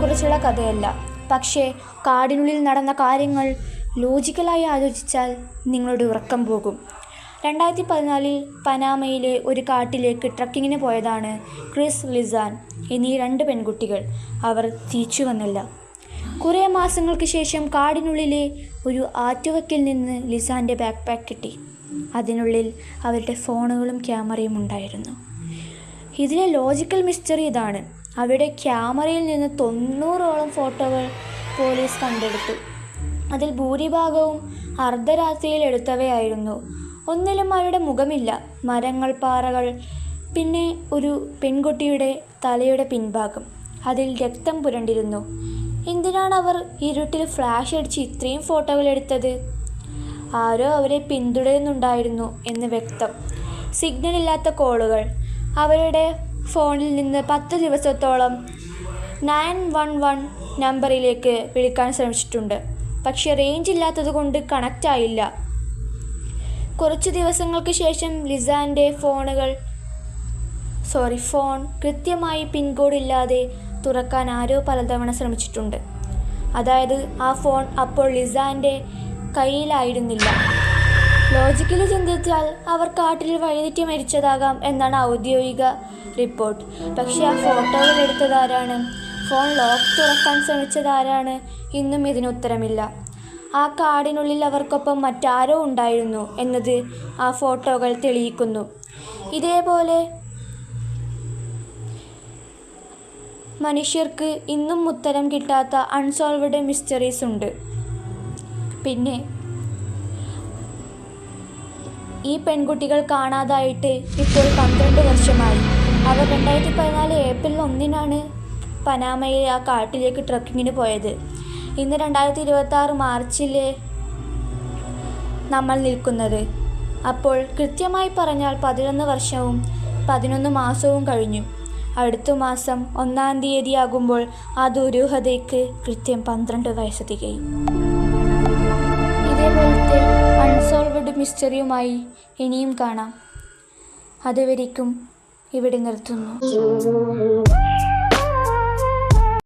കുറിച്ചുള്ള കഥയല്ല. പക്ഷേ കാടിനുള്ളിൽ നടന്ന കാര്യങ്ങൾ ലോജിക്കലായി ആലോചിച്ചാൽ നിങ്ങളുടെ ഉറക്കം പോകും. 2014 പനാമയിലെ ഒരു കാട്ടിലേക്ക് ട്രക്കിങ്ങിന് പോയതാണ് ക്രിസ്, ലിസാൻ എന്നീ 2 പെൺകുട്ടികൾ. അവർ തിരിച്ചു വന്നില്ല. കുറേ മാസങ്ങൾക്ക് ശേഷം കാടിനുള്ളിലെ ഒരു ആറ്റുവക്കിൽ നിന്ന് ലിസാൻ്റെ ബാക്ക്പാക്ക് കിട്ടി. അതിനുള്ളിൽ അവരുടെ ഫോണുകളും ക്യാമറയും ഉണ്ടായിരുന്നു. ഇതിലെ ലോജിക്കൽ മിസ്റ്ററി ഇതാണ്: അവരുടെ ക്യാമറയിൽ നിന്ന് 90ഓളം ഫോട്ടോകൾ പോലീസ് കണ്ടെടുത്തു. അതിൽ ഭൂരിഭാഗവും അർദ്ധരാത്രിയിൽ എടുത്തവയായിരുന്നു. ഒന്നിലും അവരുടെ മുഖമില്ല. മരങ്ങൾ, പാറകൾ, പിന്നെ ഒരു പെൺകുട്ടിയുടെ തലയുടെ പിൻഭാഗം. അതിൽ രക്തം പുരണ്ടിരുന്നു. എന്തിനാണ് അവർ ഇരുട്ടിൽ ഫ്ലാഷ് അടിച്ച് ഇത്രയും ഫോട്ടോകൾ എടുത്തത്? ആരോ അവരെ പിന്തുടരുന്നുണ്ടായിരുന്നു എന്ന് വ്യക്തം. സിഗ്നൽ ഇല്ലാത്ത കോളുകൾ. അവരുടെ ഫോണിൽ നിന്ന് 10 ദിവസത്തോളം 911 നമ്പറിലേക്ക് വിളിക്കാൻ ശ്രമിച്ചിട്ടുണ്ട്. പക്ഷേ റേഞ്ച് ഇല്ലാത്തതുകൊണ്ട് കണക്റ്റ് ആയില്ല. കുറച്ച് ദിവസങ്ങൾക്ക് ശേഷം ലിസാൻ്റെ ഫോൺ കൃത്യമായി പിൻകോഡ് ഇല്ലാതെ തുറക്കാൻ ആരോ പലതവണ ശ്രമിച്ചിട്ടുണ്ട്. അതായത് ആ ഫോൺ അപ്പോൾ ലിസാൻ്റെ കയ്യിലായിരുന്നില്ല. ലോജിക്കലി ചിന്തിച്ചാൽ അവർ കാട്ടിൽ വഴിതെറ്റി മരിച്ചതാകാം എന്നാണ് ഔദ്യോഗിക റിപ്പോർട്ട്. പക്ഷേ ആ ഫോട്ടോകൾ എടുത്തതാരാണ്? ഫോൺ ലോക്ക് തുറക്കാൻ ശ്രമിച്ചതാരാണ്? ഇന്നും ഇതിന് ഉത്തരമില്ല. ആ കാടിനുള്ളിൽ അവർക്കൊപ്പം മറ്റാരോ ഉണ്ടായിരുന്നു എന്നത് ആ ഫോട്ടോകൾ തെളിയിക്കുന്നു. ഇതേപോലെ മനുഷ്യർക്ക് ഇന്നും ഉത്തരം കിട്ടാത്ത അൺസോൾവ്ഡ് മിസ്റ്ററീസ് ഉണ്ട്. പിന്നെ ഈ പെൺകുട്ടികൾ കാണാതായിട്ട് ഇപ്പോൾ 12 വർഷമായി. അവർ 2014 ഏപ്രിൽ 1 പനാമയിലെ ആ കാട്ടിലേക്ക് ട്രക്കിങ്ങിന് പോയത്. ഇന്ന് 2026 മാർച്ചിൽ നമ്മൾ നിൽക്കുന്നത്. അപ്പോൾ കൃത്യമായി പറഞ്ഞാൽ 11 വർഷവും 11 മാസവും കഴിഞ്ഞു. അടുത്ത മാസം 1-ാം തീയതി ആകുമ്പോൾ ആ ദുരൂഹതയ്ക്ക് കൃത്യം 12 വയസ്സ് തികയും. ഇതേപോലത്തെ അൺസോൾവ്ഡ് മിസ്റ്ററിയുമായി ഇനിയും കാണാം. അതുവരേക്കും ഇവിടെ നിർത്തുന്നു.